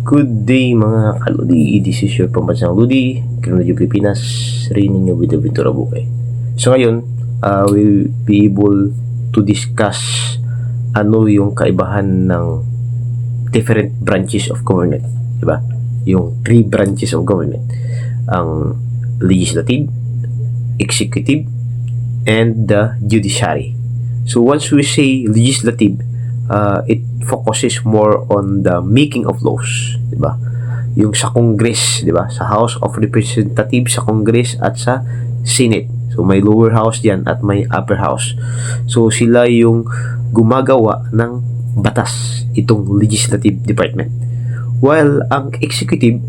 Good day mga kaludi, this is your pambansang Ludi, Kriminology Pilipinas, rin ninyo with Ventura Bukay. So ngayon, we'll be able to discuss ano yung kaibahan ng different branches of government, diba? Yung three branches of government, ang legislative, executive, and the judiciary. So once we say legislative, it focuses more on the making of laws, di ba? Yung sa Congress, di ba? Sa House of Representatives, sa Congress at sa Senate. So may lower house diyan at may upper house. So sila yung gumagawa ng batas, itong legislative department. While ang executive,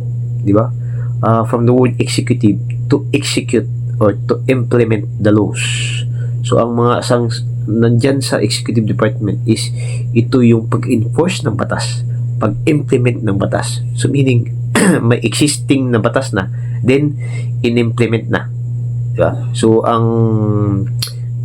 di ba? From the word executive, to execute or to implement the laws. So ang mga nandyan sa executive department is ito yung pag-enforce ng batas, pag-implement ng batas. So meaning may existing na batas na, then in-implement na, diba? So ang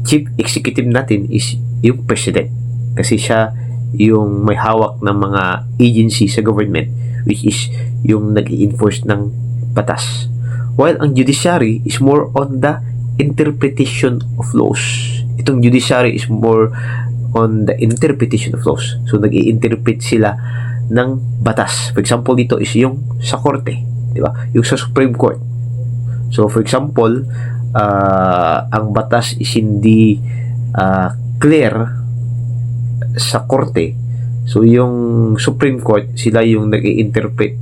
chief executive natin is yung president, kasi siya yung may hawak ng mga agency sa government, which is yung nag-i-enforce ng batas. While ang judiciary is more on the interpretation of laws. Itong judiciary is more on the interpretation of laws. So nag-i-interpret sila ng batas. For example, dito is yung sa korte, di ba? Yung sa Supreme Court. So for example, ang batas is hindi clear sa korte. So yung Supreme Court, sila yung nag-i-interpret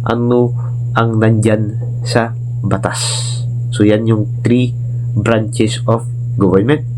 ano ang nandyan sa batas. So yan yung three branches of government.